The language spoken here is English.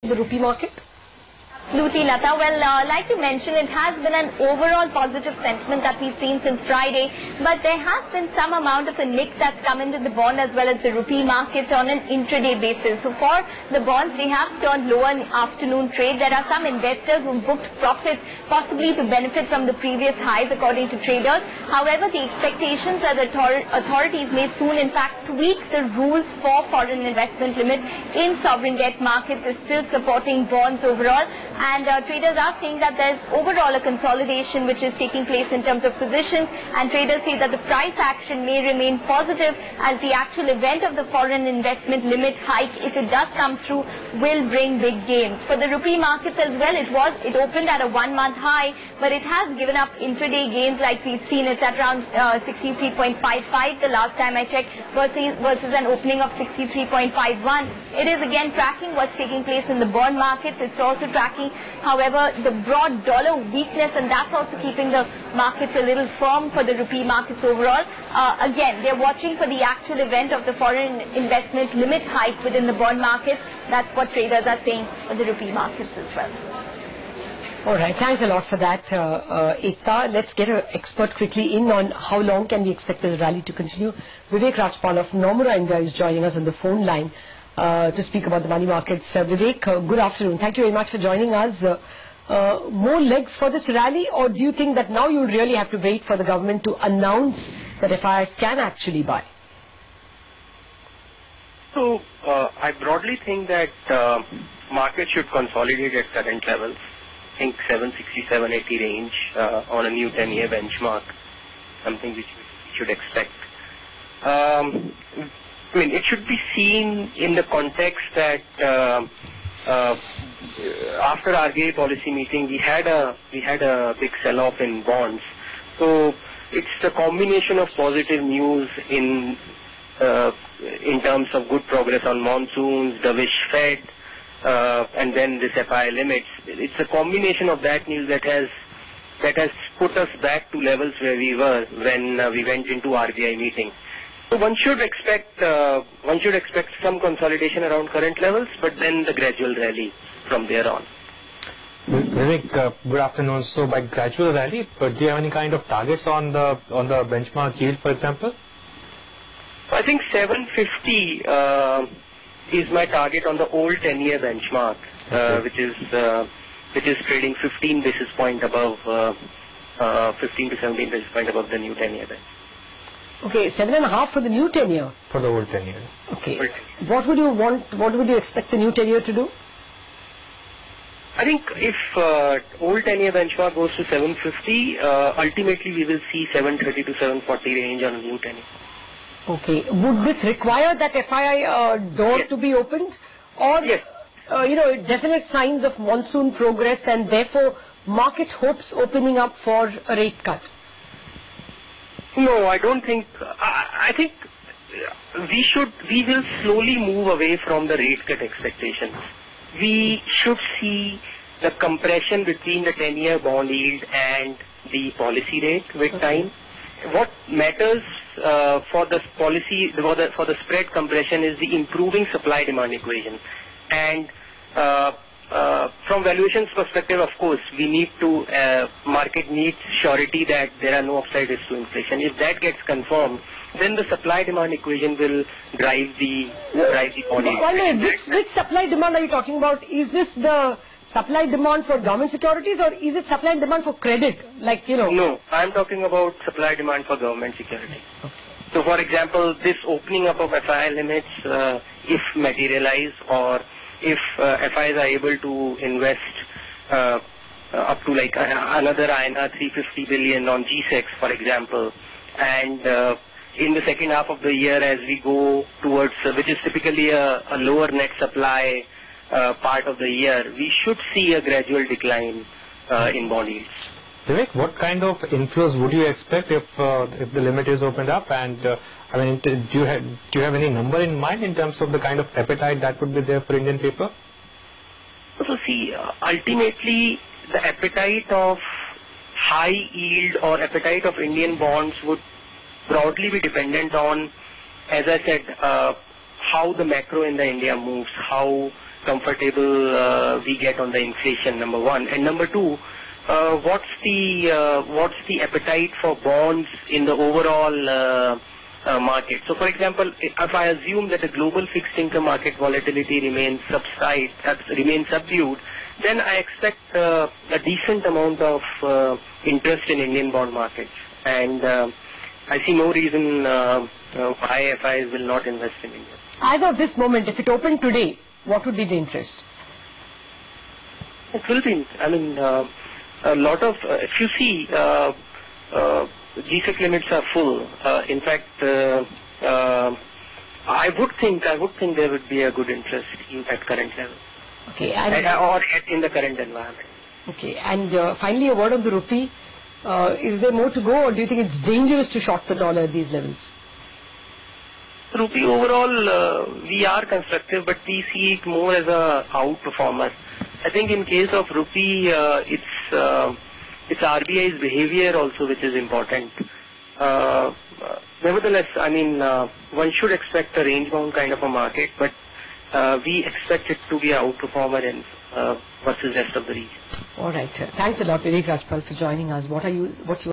the rupee market? Absolutely, Lata. Well, like you mentioned, it has been an overall positive sentiment that we've seen since Friday, but there has been some amount of a nick that's come into the bond as well as the rupee market on an intraday basis. So for the bonds, they have turned lower in afternoon trade. There are some investors who booked profits, possibly to benefit from the previous highs, according to traders. However, the expectations are that authorities may soon, in fact, tweak the rules for foreign investment limit in sovereign debt markets is still supporting bonds overall. And traders are saying that there's overall a consolidation which is taking place in terms of positions, and traders say that the price action may remain positive as the actual event of the foreign investment limit hike, if it does come through, will bring big gains. For the rupee markets as well, it opened at a 1-month high, but it has given up intraday gains like we've seen. It's at around 63.55 the last time I checked versus an opening of 63.51. It is again tracking what's taking place in the bond markets. It's also tracking, however, the broad dollar weakness, and that's also keeping the markets a little firm for the rupee markets overall. Again, they're watching for the actual event of the foreign investment limit hike within the bond markets. That's what traders are saying for the rupee markets as well. All right, thanks a lot for that, Ekta. Let's get an expert quickly in on how long can we expect the rally to continue. Vivek Rajpal of Nomura India is joining us on the phone line to speak about the money markets. Vivek, good afternoon. Thank you very much for joining us. More legs for this rally, or do you think that now you really have to wait for the government to announce that FIIs can actually buy? So, I broadly think that market should consolidate at current levels. I think 760, 780 range on a new 10-year benchmark, something which we should expect. I mean, it should be seen in the context that after RBI policy meeting, we had a big sell-off in bonds. So it's the combination of positive news in terms of good progress on monsoons, dovish Fed, and then this FII limits. It's a combination of that news that has put us back to levels where we were when we went into RBI meeting. So one should expect some consolidation around current levels, but then the gradual rally from there on. Vivek, good afternoon. So by gradual rally, do you have any kind of targets on the benchmark yield, for example? I think 750 is my target on the old 10-year benchmark, which is trading 15 basis point above, 15 to 17 basis point above the new 10-year benchmark. Okay, 7.5 for the new 10-year. For the old 10-year. Okay. What would you expect the new 10-year to do? I think if old 10-year benchmark goes to 750, ultimately we will see 730 to 740 range on a new 10-year. Okay. Would this require that FII door to be opened? Or, definite signs of monsoon progress and therefore market hopes opening up for a rate cut? No, I don't think. I think we will slowly move away from the rate cut expectations. We should see the compression between the 10-year bond yield and the policy rate with time. What matters for the policy, for the spread compression is the improving supply-demand equation. And from valuations perspective, of course, we need to, market needs surety that there are no upside risks to inflation. If that gets confirmed, then the supply-demand equation will drive the bond yield. Which supply-demand are you talking about? Is this the supply-demand for government securities, or is it supply-demand for credit? No, I'm talking about supply-demand for government securities. Okay. So, for example, this opening up of FII limits, if materialized, or if FIIs are able to invest up to like another INR 350 billion on G-SECs, for example, and in the second half of the year as we go towards, which is typically a lower net supply part of the year, we should see a gradual decline in bond yields. Vivek, what kind of inflows would you expect if the limit is opened up? And I mean, do you have any number in mind in terms of the kind of appetite that would be there for Indian paper? So see, ultimately the appetite of high yield or appetite of Indian bonds would broadly be dependent on, as I said, how the macro in the India moves, how comfortable we get on the inflation, number one. And number two, what's the appetite for bonds in the overall market? So, for example, if I assume that the global fixed income market volatility remains subdued, then I expect a decent amount of interest in Indian bond markets. And I see no reason why FIs will not invest in India. As of this moment, if it opened today, what would be the interest? It will be, I mean, a lot of, if you see, G-Sec limits are full. In fact, I would think there would be a good interest at current level. Okay, or in the current environment. Okay, and finally a word on the rupee. Is there more to go, or do you think it's dangerous to short the dollar at these levels? Rupee overall, we are constructive, but we see it more as a outperformer. I think in case of rupee, it's RBI's behavior also which is important. Nevertheless, I mean, one should expect a range-bound kind of a market, but we expect it to be an outperformer versus rest of the region. All right. Thanks a lot, Vivek Rajpal, for joining us. What you